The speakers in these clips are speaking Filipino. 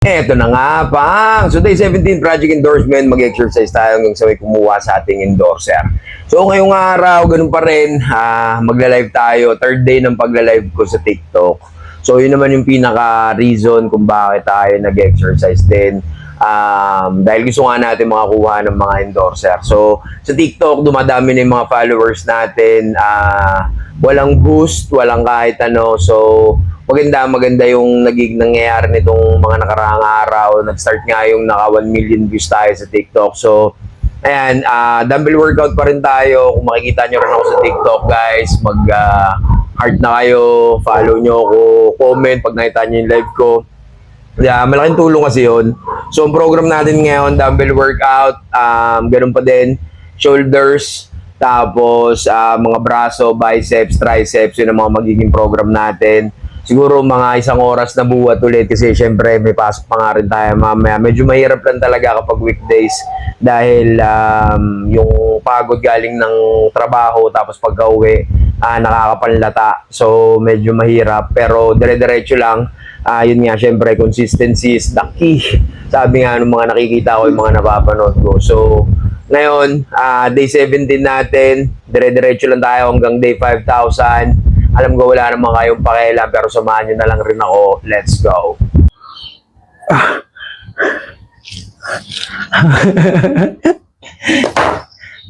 Eto na nga, pang! So, day 17, project endorsement. Mag-exercise tayo hanggang sa may kumuha sa ating endorser. So, ngayong araw, ganun pa rin. Magla-live tayo. Third day ng pagla-live ko sa TikTok. So, yun naman yung pinaka-reason kung bakit tayo nag-exercise din. Dahil gusto nga natin makakuha ng mga endorser. So, sa TikTok, dumadami na yung mga followers natin. Walang boost, walang kahit ano. So, maganda yung nangyayari nitong mga nakaraang araw. Nag-start nga yung naka 1 million views tayo sa TikTok. So, ayan, dumbbell workout pa rin tayo. Kung makikita nyo rin ako sa TikTok, guys, mag-heart na kayo, follow nyo ako, comment pag nakita nyo yung live ko. Yeah, malaking tulong kasi yun. So, ang program natin ngayon, dumbbell workout, ganun pa din, shoulders, tapos mga braso, biceps, triceps, yun ang mga magiging program natin. Siguro mga 1 oras na buhat ulit kasi syempre may pasok pa nga rin tayo mamaya. Medyo mahirap lang talaga kapag weekdays dahil yung pagod galing ng trabaho tapos pagka-uwi nakakapanlata. So medyo mahirap pero dire-diretso lang. Yun nga, syempre consistency is the key. Sabi nga ng mga nakikita ko, yung mga napapanood ko. So ngayon, day 17 natin, dire-diretso lang tayo hanggang day 5,000. Alam ko wala naman kayong pakialam pero samahan nyo na lang rin ako. Let's go.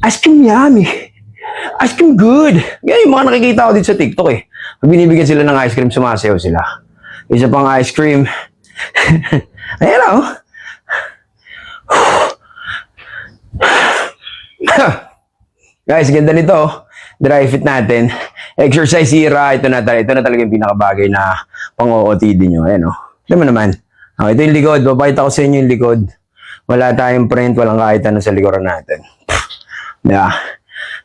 Ice cream yummy. Ice cream good. Yan yung mga nakikita ko dito sa TikTok eh. Pag binibigyan sila ng ice cream, sumasayaw sila. Isa pang ice cream. Ayan o. Guys, ganda nito. Dry fit natin. Exercise era, ito na talaga yung pinakabagay na pang-OOTD nyo. Ayan o. Alam mo naman. Ito yung likod. Papakita ko sa inyo yung likod. Wala tayong print, walang kahit ano sa likuran natin. Yeah.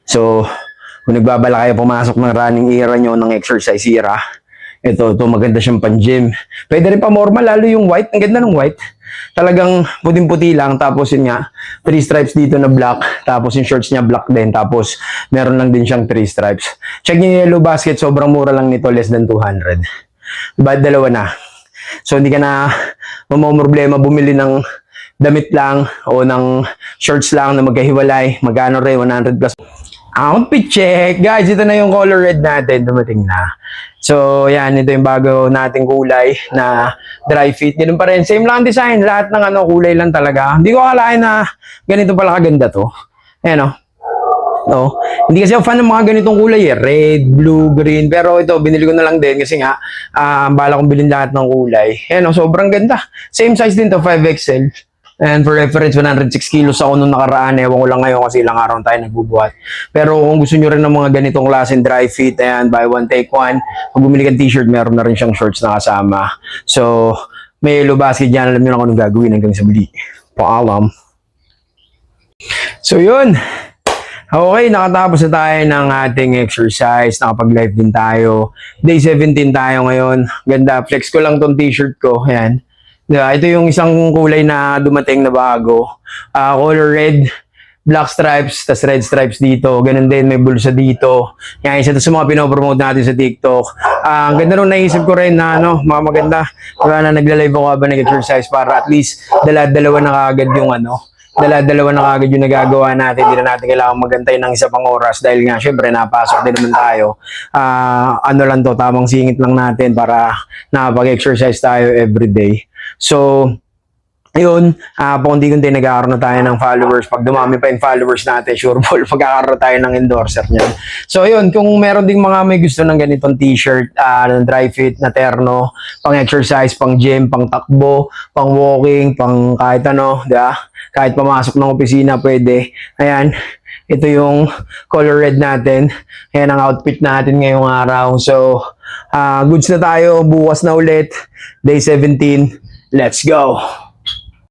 So, kung nagbabala kayo pumasok ng running era nyo, ng exercise era, ito maganda siyang pan-gym. Pwede rin pa normal, lalo yung white. Ang ganda ng white. Talagang puting-puti lang. Tapos yun nga, 3 stripes dito na black. Tapos yung shorts niya black din. Tapos meron lang din siyang 3 stripes. Check niyo yung Yellow Basket. Sobrang mura lang nito. Less than 200. Diba? Dalawa na. So hindi ka na problema bumili ng damit lang o ng shorts lang na magkahiwalay. Magkano rin? 100 plus. Outfit check! Guys, ito na yung color red natin. Dumating na. So, yan. Ito yung bago nating kulay na dry fit. Ganun pa rin. Same lang design. Lahat ng kulay lang talaga. Hindi ko akalain na ganito pala kaganda to. Ayan o. No? Hindi kasi ako fan ng mga ganitong kulay eh. Red, blue, green. Pero ito, binili ko na lang din kasi nga, bala kong bilhin lahat ng kulay. Ayan o. Sobrang ganda. Same size din to, 5XL. And for reference, 106 kilos ako nung nakaraan. Ewan ko lang ngayon kasi ilang araw tayo nagbubuhat. Pero kung gusto nyo rin ng mga ganitong klaseng dry fit, ayan, buy one, take one. Pag bumili kang t-shirt, meron na rin siyang shorts na kasama. So, may Yellow Basket dyan. Alam nyo na kung anong gagawin hanggang sa muli. Paalam. So, yun. Okay, nakatapos na tayo ng ating exercise. Nakapag-live din tayo. Day 17 tayo ngayon. Ganda. Flex ko lang tong t-shirt ko. Ayan. Yeah, ito yung isang kulay na dumating na bago. Color red, black stripes, tas red stripes dito. Ganun din, may bulsa dito. Yan, isa to sa mga pinopromote natin sa TikTok. Ang ganda nung naisip ko rin na mga maganda. Kaya na nagla-live ako habang nag-exercise para at least dala-dalawa na kagad yung dala-dalawa na kagad yung nagagawa natin. Hindi na natin kailangan magantay ng isa pang oras dahil nga syempre napasok din naman tayo. Lang to, tamang singit lang natin para nakapag-exercise tayo everyday. So, yun, pakunti-kunti nagkakaroon na tayo ng followers. Pag dumami pa yung followers natin, sure ball, magkakaroon tayo ng endorser niyan. So, yun, kung meron ding mga may gusto ng ganitong t-shirt, ng dry fit na terno, pang exercise, pang gym, pang takbo, pang walking, pang kahit ano, diba? Kahit pamasok ng opisina, pwede. Ayan, ito yung color red natin. Ayan ang outfit natin ngayong araw. So, goods na tayo. Bukas na ulit. Day 17. Let's go!